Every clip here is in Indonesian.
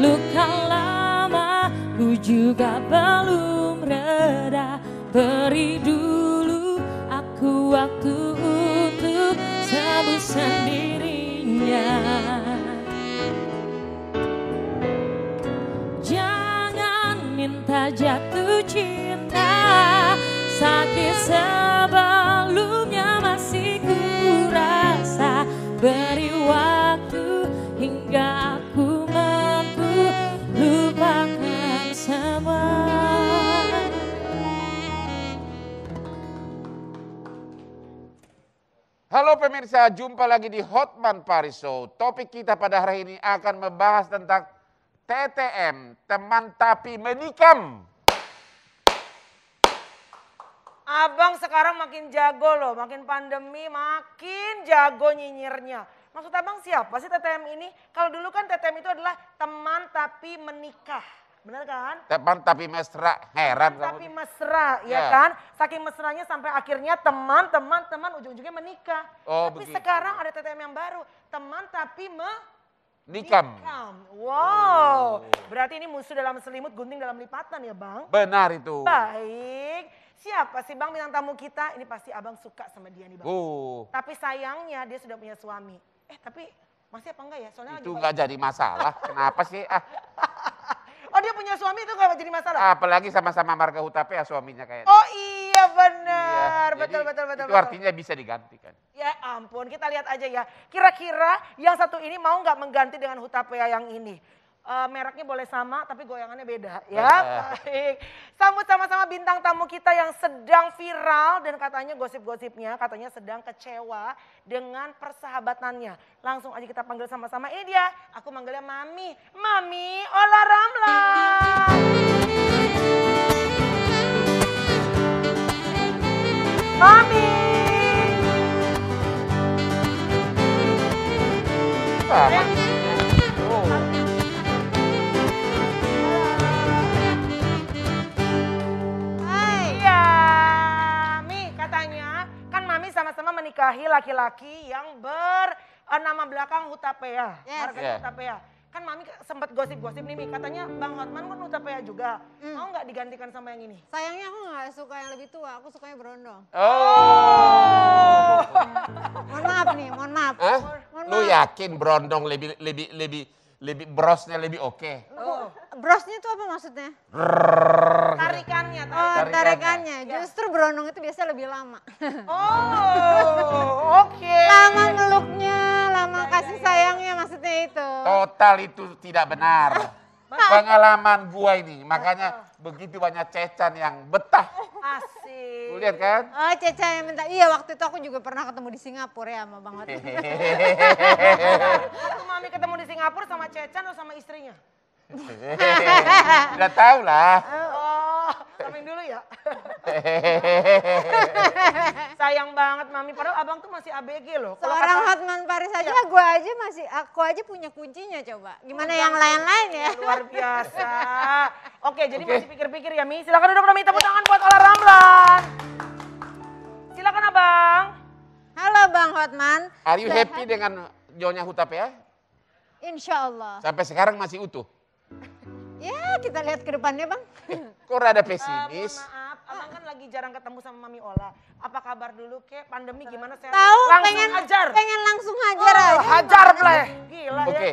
luka lama ku juga belum reda. Beri dulu aku waktu untuk sembuh sendirinya. Jangan minta jatuh cinta, sakit sebelumnya masih ku rasa. Beri waktu hingga aku mampu lupakan semua. Halo pemirsa, jumpa lagi di Hotman Paris Show. Topik kita pada hari ini akan membahas tentang TTM, teman tapi menikam. Abang sekarang makin jago loh, makin pandemi makin jago nyinyirnya. Maksud abang siapa sih TTM ini? Kalau dulu kan TTM itu adalah teman tapi menikah. Benar kan? Teman tapi mesra, heran kamu. Tapi mesra, ya kan? Saking mesranya sampai akhirnya teman, ujung-ujungnya menikah. Oh, tapi begitu. sekarang ada TTM yang baru, teman tapi Nikam. Wow, berarti ini musuh dalam selimut, gunting dalam lipatan ya bang? Benar itu. Baik, siapa sih bang bintang tamu kita? Ini pasti abang suka sama dia nih bang. Tapi sayangnya dia sudah punya suami. Tapi masih apa enggak ya? Soalnya itu nggak jadi masalah, kenapa sih? Oh dia punya suami itu nggak jadi masalah? Apalagi sama-sama marga Hutape ya suaminya kayaknya. Oh iya benar, Iya, betul. Itu artinya bisa digantikan. Ya ampun, kita lihat aja ya. Kira-kira yang satu ini mau nggak mengganti dengan Hutapea yang ini? Mereknya boleh sama tapi goyangannya beda ya. Baik. Sambut sama-sama bintang tamu kita yang sedang viral dan katanya gosip-gosipnya katanya sedang kecewa dengan persahabatannya. Langsung aja kita panggil sama-sama. Ini dia, aku manggilnya Mami. Mami Ola Ramlan. Mami. Sama-sama menikahi laki-laki yang bernama belakang Hutapea, marga Hutapea. Kan Mami sempat gosip-gosip nih, Mi. Katanya Bang Hotman kan Hutapea juga. Mau nggak digantikan sama yang ini? Sayangnya aku nggak suka yang lebih tua, aku sukanya berondong. Mohon maaf nih, mohon maaf. Lu yakin berondong lebih brosnya lebih oke? Brosnya itu apa maksudnya? Tarikannya. Tarikannya. Justru berondong itu biasanya lebih lama. Oke. Lama meluknya, lama kasih sayangnya maksudnya itu. Total itu tidak benar. Pengalaman gua ini, makanya begitu banyak cecan yang betah. Asik. Lu lihat kan? Oh Ceca yang minta, iya waktu itu aku juga pernah ketemu di Singapura ya sama Bang Hotman. Waktu Mami ketemu di Singapura sama Cecan atau sama istrinya? Udah tahu lah. Samping dulu ya. Sayang banget Mami, padahal abang tuh masih ABG loh. Seorang Hotman Paris aja, aku aja punya kuncinya coba. Gimana yang lain-lain ya? Luar biasa. Oke, jadi masih pikir-pikir ya Mi. Silakan duduk, minta tepuk tangan buat Ola Ramlan. Silakan abang. Halo Bang Hotman. Are you happy dengan Nyonya Hutapea? Insya Allah. Sampai sekarang masih utuh? Ya kita lihat ke depannya Bang. Kok rada pesimis? Mohon maaf, abang kan lagi jarang ketemu sama Mami Ola. Apa kabar dulu kek? Pandemi gimana? Saya Tahu pengen langsung hajar aja. Hajar bleh. Gila ya. Oke,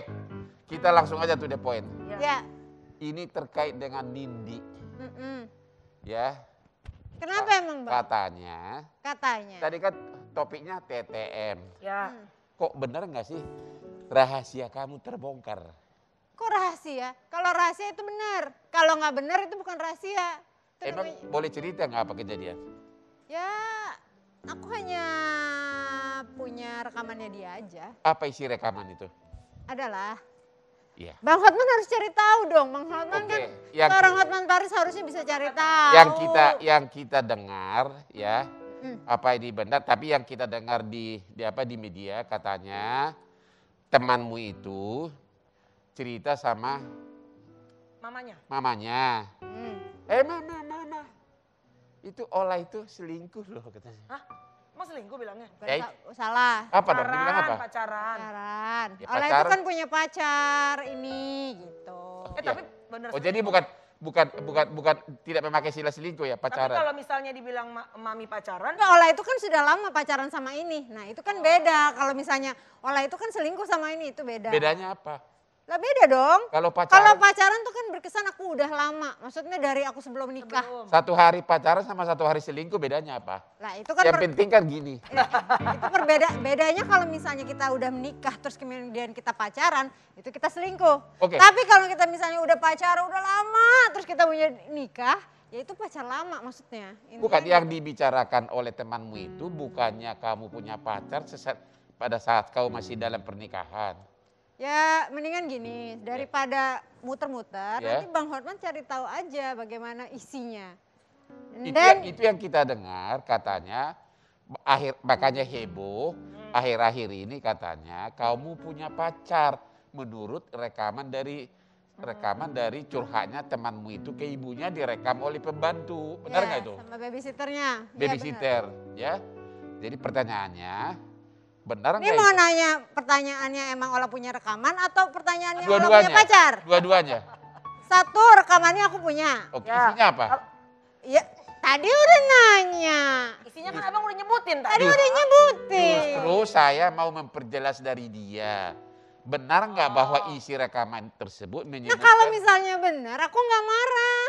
kita langsung aja to the point. Ya. Ini terkait dengan Nindi. Ya. Kenapa emang Bang? Katanya. Tadi kan topiknya TTM. Ya. Kok bener gak sih rahasia kamu terbongkar? Kok rahasia? Kalau rahasia itu benar. Kalau nggak benar itu bukan rahasia. Itu Emang namanya... boleh cerita nggak apa kejadian? Ya, aku hanya punya rekamannya dia aja. Apa isi rekaman itu? Adalah. Iya. Bang Hotman harus cari tahu dong. Bang Hotman kan seorang Hotman Paris harusnya bisa cari tahu. Yang kita dengar ya, apa ini benar? Tapi yang kita dengar di media katanya temanmu itu cerita sama mamanya. Mama. Itu Ola itu selingkuh loh katanya. Hah? Mas selingkuh bilangnya? Salah. Apa dong? Bilang apa? Pacaran. Pacaran. Ya, Ola itu kan punya pacar ini gitu. Tapi bener. Oh jadi bukan tidak memakai istilah selingkuh ya, Tapi pacaran. kalau misalnya dibilang mami pacaran, Enggak, Ola itu kan sudah lama pacaran sama ini. Nah itu kan beda. Kalau misalnya Ola itu kan selingkuh sama ini, itu beda. Bedanya apa? Lah beda dong. Kalau Kalau pacaran pacaran tuh kan berkesan aku udah lama. Maksudnya dari aku sebelum nikah. belum. 1 hari pacaran sama 1 hari selingkuh bedanya apa? Lah itu kan Yang penting kan gini. itu bedanya kalau misalnya kita udah menikah terus kemudian kita pacaran, itu kita selingkuh. Oke. Tapi kalau kita misalnya udah pacaran udah lama terus kita punya nikah, ya itu pacar lama maksudnya. Intinya Bukan yang gitu. dibicarakan oleh temanmu itu bukannya kamu punya pacar pada saat kau masih dalam pernikahan. Ya mendingan gini, daripada muter-muter, Ya. nanti Bang Hotman cari tahu aja bagaimana isinya. Itu yang kita dengar katanya makanya heboh akhir-akhir ini katanya kamu punya pacar menurut rekaman dari curhatnya temanmu itu ke ibunya direkam oleh pembantu. Benar nggak itu? Sama babysitternya. Ya, Babysitter ya. Jadi pertanyaannya benar ini nggak mau itu? nanya pertanyaannya emang Ola punya rekaman atau pertanyaannya Ola Dua-duanya. punya pacar? Dua-duanya. Satu rekamannya aku punya. Oke, Ya. isinya apa? Ya tadi udah nanya. isinya kan abang udah nyebutin Tadi tadi. udah nyebutin. Justru saya mau memperjelas dari dia. Benar nggak bahwa isi rekaman tersebut Nah menyebutkan kalau misalnya benar aku nggak marah.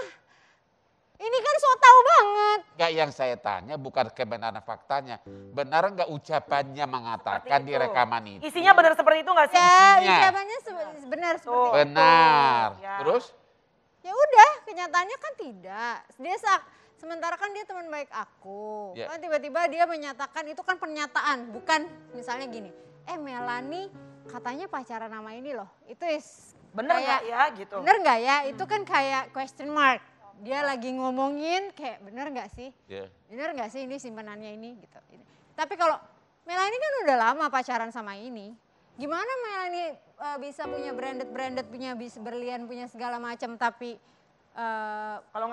Ini kan so tahu banget. nggak yang saya tanya bukan kebenaran faktanya. Benar nggak ucapannya mengatakan di itu. rekaman itu? Isinya benar seperti itu nggak sih? Ya Isinya. ucapannya benar seperti itu. Benar. Ya. Terus? Ya udah, kenyataannya kan tidak. Sementara kan dia teman baik aku. Ya. Kan tiba-tiba dia menyatakan itu kan pernyataan, bukan misalnya gini. Melanie katanya pacaran sama ini loh. Itu Bener nggak ya gitu? Bener nggak ya? Itu kan kayak question mark. Dia lagi ngomongin kayak bener nggak sih? Ya. Bener nggak sih ini simpenannya ini gitu. Tapi kalau Melanie kan udah lama pacaran sama ini. Gimana Melanie bisa punya branded, punya bisa berlian, punya segala macam tapi Kalau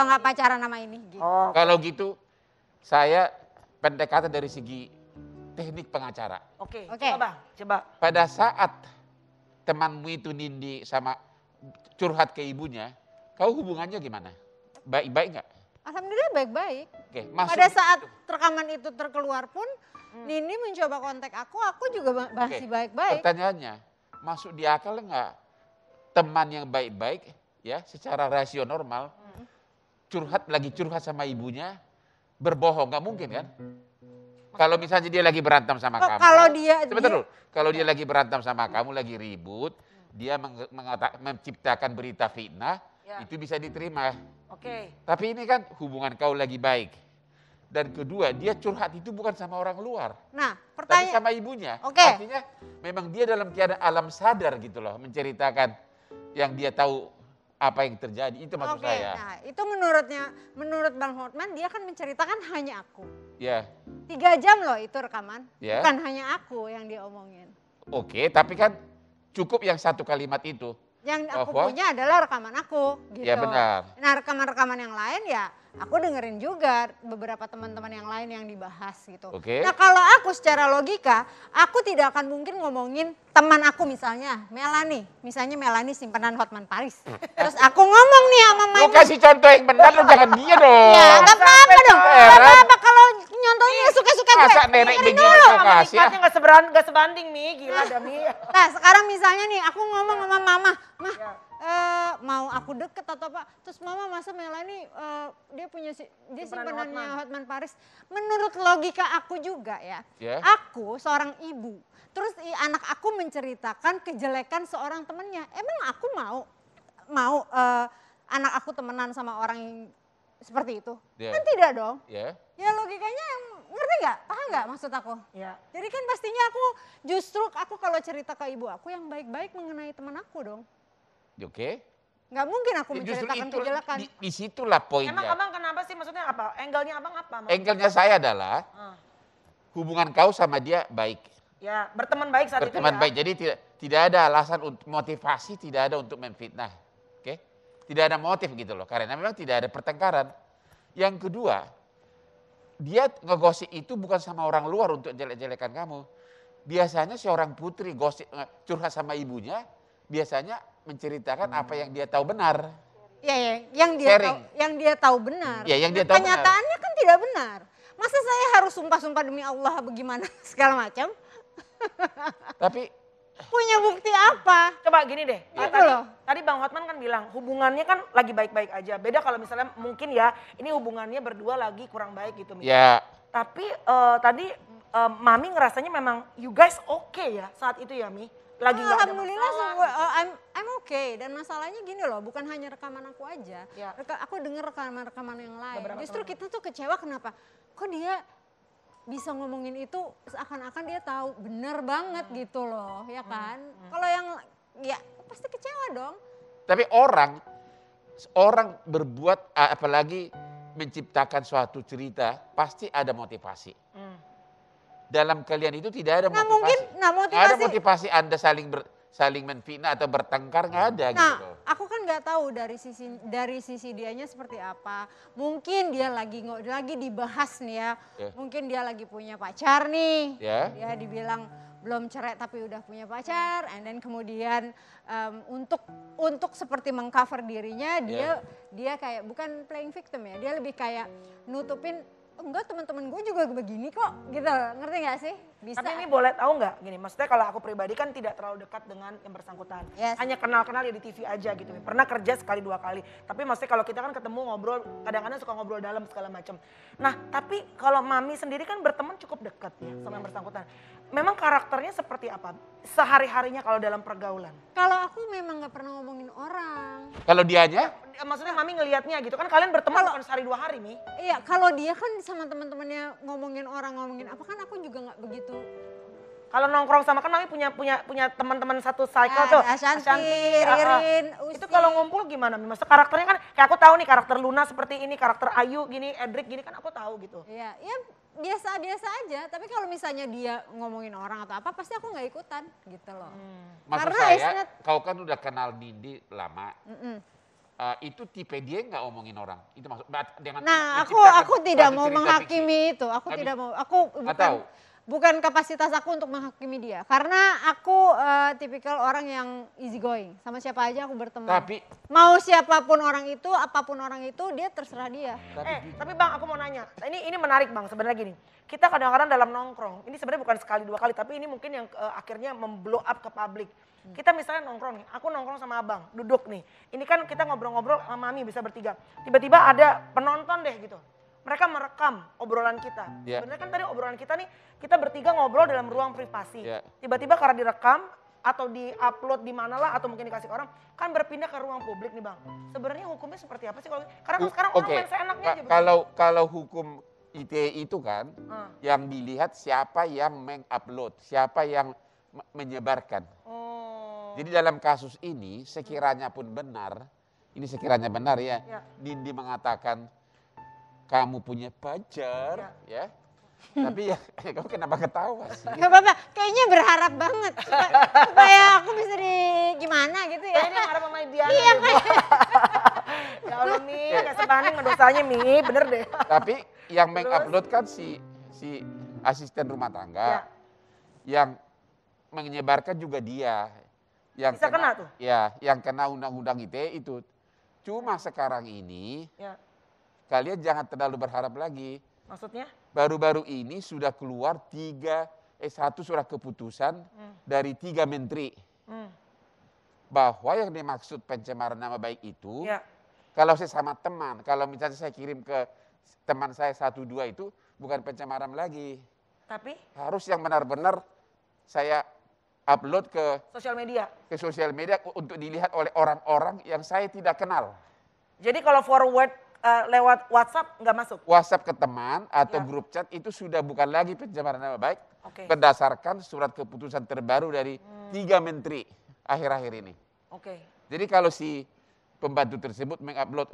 nggak pacaran sama ini gitu. Oh, Kalau gitu saya pendekatan dari segi teknik pengacara. oke. Oke. Coba. Pada saat temanmu itu Nindi sama curhat ke ibunya, kau hubungannya gimana? Baik-baik nggak? Alhamdulillah baik-baik. Oke, masuk Pada di saat situ. rekaman itu terkeluar pun Nini mencoba kontak aku juga masih Oke, baik-baik. Pertanyaannya, masuk di akal nggak teman yang baik-baik ya secara rasio normal lagi curhat sama ibunya berbohong nggak mungkin kan? Kalau misalnya dia lagi berantem sama Oh, kamu, kalau dia- sebentar dulu. Kalau dia lagi berantem sama kamu, lagi ribut, dia menciptakan berita fitnah, Ya. itu bisa diterima. Oke. Tapi ini kan hubungan kau lagi baik. Dan kedua, dia curhat itu bukan sama orang luar, Nah, tapi pertanyaan sama ibunya. Oke. Artinya memang dia dalam keadaan alam sadar gitu loh, menceritakan yang dia tahu apa yang terjadi. Itu maksud Oke, saya. nah itu menurut Bang Hotman dia kan menceritakan hanya aku. Ya, 3 jam loh itu rekaman, Ya. bukan hanya aku yang dia omongin. oke. Tapi kan cukup yang satu kalimat itu. Yang aku Bahwa- punya adalah rekaman aku gitu. Ya, benar. Nah rekaman-rekaman yang lain ya aku dengerin juga beberapa teman-teman yang lain yang dibahas gitu. Oke. Nah kalau aku secara logika, aku tidak akan mungkin ngomongin teman aku misalnya Melanie. Misalnya Melanie simpanan Hotman Paris. Terus aku ngomong nih sama Lu Maimun. kasih contoh yang benar, lu jangan dia dong. Ya gak apa-apa dong. Gak Heran. apa-apa kalau nyontohnya suka-suka gue. Masa nenek Dengerin begini dulu. kau Sama kasih? nikmatnya nggak sebanding Mi, gila dah Mi. Nah sekarang misalnya nih aku ngomong sama mama, Mah Ya. mau aku deket atau apa, terus mama masa Melanie dia punya dia Simpanan simpanannya Hotman. Hotman Paris. Menurut logika aku juga ya, Ya. aku seorang ibu, terus anak aku menceritakan kejelekan seorang temennya, emang aku mau anak aku temenan sama orang yang seperti itu? Ya. Kan tidak dong. Ya. Ya logikanya ngerti nggak? Paham nggak maksud aku? Ya. Jadi kan pastinya aku kalau cerita ke ibu aku yang baik-baik mengenai teman aku dong. Oke. Nggak mungkin aku Ya, justru menceritakan itu kejelekan. disitulah Emang poinnya. abang kenapa sih maksudnya apa? Angle-nya abang apa? Angle-nya saya adalah Ah. hubungan kau sama dia baik. Ya berteman baik saat Berteman itu ya. baik. Jadi tidak ada alasan untuk motivasi, tidak ada untuk memfitnah. Oke? Tidak ada motif gitu loh. Karena memang tidak ada pertengkaran. Yang kedua, dia ngegosip itu bukan sama orang luar untuk jelek-jelekan kamu. Biasanya seorang putri curhat sama ibunya, biasanya menceritakan apa yang dia tahu benar. Ya, yang dia tahu benar. Ya, yang dia tahu benar. Kenyataannya kan tidak benar. Masa saya harus sumpah-sumpah demi Allah bagaimana segala macam? Tapi punya bukti apa? Coba gini deh, Gitu loh. tadi Bang Hotman kan bilang hubungannya kan lagi baik-baik aja. Beda kalau misalnya mungkin ya ini hubungannya berdua lagi kurang baik gitu misalnya. ya Tapi tadi Mami ngerasanya memang you guys oke ya saat itu ya Mi? Lagi nggak ada Alhamdulillah masalah. I'm okay. Dan masalahnya gini loh, bukan hanya rekaman aku aja. Ya. Aku dengar rekaman-rekaman yang lain. Beberapa Justru teman. kita tuh kecewa kenapa? Kok dia bisa ngomongin itu seakan-akan dia tahu bener banget gitu loh, ya kan? Kalau yang ya pasti kecewa dong. tapi orang berbuat apalagi menciptakan suatu cerita pasti ada motivasi. Dalam kalian itu tidak ada Nah, motivasi. mungkin Nggak ada motivasi Anda saling menfitnah atau bertengkar, nggak ada Nah, gitu. aku kan nggak tahu dari sisi dianya seperti apa. Mungkin dia lagi dibahas nih ya. Ya. Mungkin dia lagi punya pacar nih. Ya. Dia dibilang belum cerai tapi udah punya pacar. And then kemudian untuk seperti mengcover dirinya dia kayak bukan playing victim ya. Dia lebih kayak nutupin enggak, teman-teman gue juga begini kok gitu, ngerti gak sih? Bisa. Tapi ini boleh tahu nggak gini, maksudnya kalau aku pribadi kan tidak terlalu dekat dengan yang bersangkutan. Yes. Hanya kenal-kenal ya di TV aja gitu. Pernah kerja sekali 2 kali. Tapi maksudnya kalau kita kan ketemu ngobrol, kadang-kadang suka ngobrol dalam segala macam. Nah tapi kalau Mami sendiri kan berteman cukup dekat ya sama yang bersangkutan. Memang karakternya seperti apa? Sehari-harinya kalau dalam pergaulan? Kalau aku memang gak pernah ngomongin orang. Kalau dianya, Maksudnya Mami ngelihatnya gitu kan kalian berteman bukan sehari 2 hari Mi. Iya, kalau dia kan sama teman-temannya ngomongin orang, ngomongin apa, kan aku juga nggak begitu. Kalau nongkrong sama kan Mami punya teman-teman satu cycle tuh. Ashanti, Ririn, Usti. Itu kalau ngumpul gimana? Maksudnya karakternya kan kayak aku tahu nih karakter Luna seperti ini, karakter Ayu gini, Edric gini kan aku tahu gitu. Iya, ya biasa-biasa aja. Tapi kalau misalnya dia ngomongin orang atau apa, pasti aku nggak ikutan gitu loh. maksud Karena saya, it's not- kau kan udah kenal Nindi lama. Mm-mm. Itu tipe dia nggak ngomongin orang. Itu maksud dengan Nah, menciptakan aku tidak suatu mau cerita menghakimi fiksi. itu. Aku Tapi- tidak mau. Aku Nggak tahu. bukan kapasitas aku untuk menghakimi dia. Karena aku tipikal orang yang easy going. Sama siapa aja aku berteman. Tapi Mau siapapun orang itu, apapun orang itu, dia terserah dia. Tapi Bang aku mau nanya, ini menarik Bang sebenarnya gini. Kita kadang-kadang dalam nongkrong, ini sebenarnya bukan sekali 2 kali, tapi ini mungkin yang akhirnya memblow up ke publik. Kita misalnya nongkrong nih, aku nongkrong sama Abang, duduk nih. Ini kan kita ngobrol-ngobrol sama Mami bisa bertiga. Tiba-tiba ada penonton deh gitu. Mereka merekam obrolan kita. Ya. Sebenarnya kan tadi obrolan kita nih, kita bertiga ngobrol dalam ruang privasi. Ya. Tiba-tiba karena direkam atau di-upload di mana lah atau mungkin dikasih ke orang, kan berpindah ke ruang publik nih Bang. Sebenarnya hukumnya seperti apa sih? Karena kan sekarang orang Oke, main seenaknya aja. kalau hukum ITE itu kan yang dilihat siapa yang mengupload, siapa yang menyebarkan. Jadi dalam kasus ini sekiranya pun benar, ini sekiranya benar ya, Nindi mengatakan kamu punya pacar, ya. Tapi ya, kamu kenapa ketawa sih? Gak apa-apa, kayaknya berharap banget supaya aku bisa gimana gitu ya. Ini ngarep sama Diana. Iya deh, kayak. Ya Allah Mi, gak sebanding sama dosanya Mi, bener deh. Tapi yang mengupload kan si asisten rumah tangga, yang menyebarkan juga dia. Yang Bisa kena tuh? Ya, yang kena undang-undang ITE itu. Cuma sekarang ini, kalian jangan terlalu berharap lagi. Maksudnya? Baru-baru ini sudah keluar satu surat keputusan dari 3 menteri. Bahwa yang dimaksud pencemaran nama baik itu, kalau sesama teman, kalau misalnya saya kirim ke teman saya 1-2 itu bukan pencemaran lagi. Tapi? Harus yang benar-benar saya upload ke sosial media untuk dilihat oleh orang-orang yang saya tidak kenal. Jadi kalau forward lewat WhatsApp nggak masuk? WhatsApp ke teman atau grup chat itu sudah bukan lagi pencemaran nama baik. Berdasarkan surat keputusan terbaru dari 3 menteri akhir-akhir ini. Jadi kalau si pembantu tersebut mengupload,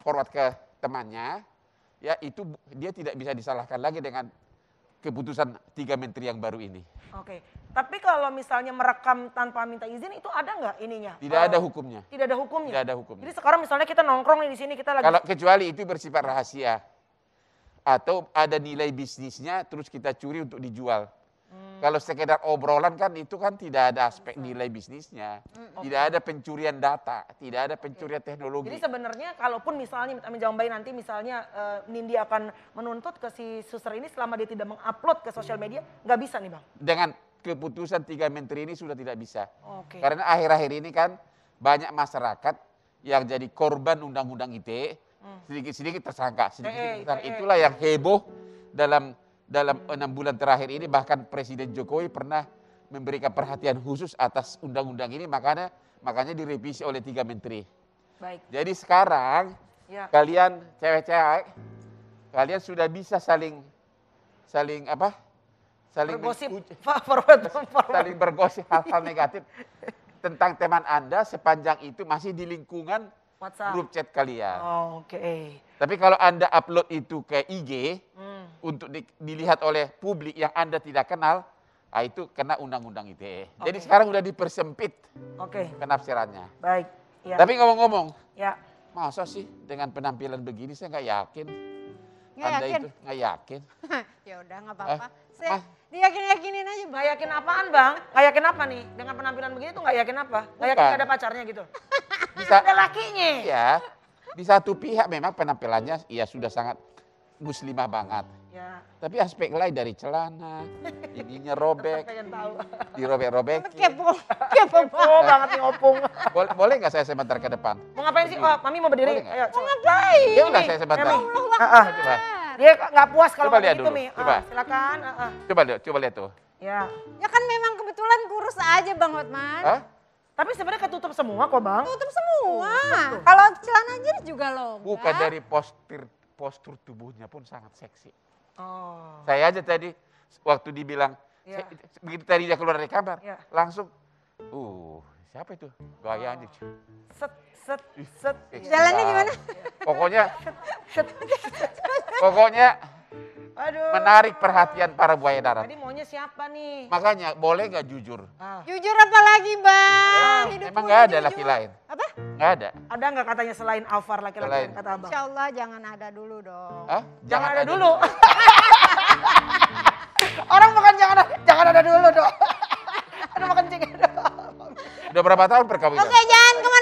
forward ke temannya, ya itu dia tidak bisa disalahkan lagi dengan keputusan 3 menteri yang baru ini. Tapi kalau misalnya merekam tanpa minta izin itu ada nggak ininya? Tidak ada hukumnya. Tidak ada hukumnya? Tidak ada hukumnya. Jadi sekarang misalnya kita nongkrong nih di sini kita lagi. Kalau kecuali itu bersifat rahasia atau ada nilai bisnisnya terus kita curi untuk dijual. Kalau sekedar obrolan kan itu kan tidak ada aspek nilai bisnisnya. Tidak ada pencurian data, tidak ada pencurian teknologi. Jadi sebenarnya kalaupun misalnya Jambay nanti misalnya Nindi akan menuntut ke si suster ini selama dia tidak mengupload ke sosial media, nggak bisa nih Bang? Dengan keputusan 3 menteri ini sudah tidak bisa. Oke. Karena akhir-akhir ini kan banyak masyarakat yang jadi korban undang-undang ITE, sedikit-sedikit tersangka. Itulah yang heboh dalam 6 bulan terakhir ini, bahkan Presiden Jokowi pernah memberikan perhatian khusus atas undang-undang ini, makanya direvisi oleh 3 menteri. Baik. Jadi sekarang kalian cewek-cewek, kalian sudah bisa saling bergosip, saling bergosip hal-hal negatif tentang teman Anda sepanjang itu masih di lingkungan WhatsApp. grup chat kalian. Oke. Tapi kalau Anda upload itu ke IG untuk dilihat oleh publik yang Anda tidak kenal, itu kena undang-undang ITE. Jadi sekarang udah dipersempit penafsirannya. Baik. Ya. Tapi ngomong-ngomong, ya. masa sih dengan penampilan begini saya nggak yakin. Nggak Anda yakin? itu nggak yakin. Ya udah nggak apa-apa. Saya diyakin-yakinin aja Bang. Nggak yakin apaan Bang? Nggak yakin apa nih? Dengan penampilan begini tuh nggak yakin apa? Nggak yakin nggak ada pacarnya gitu? Bisa, ada lakinya. Iya. Di satu pihak memang penampilannya ya sudah sangat muslimah banget. Ya. Tapi aspek lain dari celana, ininya robek, Pengen tahu. dirobek-robek. Kepo Banget nih opung. Boleh nggak saya sebentar ke depan? Mau ngapain sih? Oh, Mami mau berdiri. Boleh nggak? Ayo, coba. Ngapain? Ya udah saya sebentar. Memang. Coba. Dia nggak puas kalau Coba lihat gitu, dulu, Mi. coba. Silakan. Coba lihat tuh. Ya. Ya kan memang kebetulan kurus aja Bang Hotman. Hah? Tapi sebenarnya ketutup semua kok Bang. Tutup semua. Kalau celana jeans juga loh. Bukan dari postur tubuhnya pun sangat seksi. Oh. Saya aja tadi waktu dibilang, Ya. begitu tadi dia keluar dari kamar, Ya. langsung, siapa itu? Gayanya. Set. Jalannya gimana? Pokoknya Aduh. menarik perhatian para buaya darat. Tadi maunya siapa nih? Makanya boleh nggak jujur? Jujur apa lagi Bang? Hidupku Emang nggak ada jujur. laki lain? Apa? Nggak ada. Ada nggak katanya selain Alvar laki-laki Selain. yang kata Abang? Insya Allah jangan ada dulu dong. Hah? Jangan ada dulu. Orang bukan jangan ada dulu dong. Aduh makan cengeng. Udah berapa tahun perkawinan? Oke, jangan kemana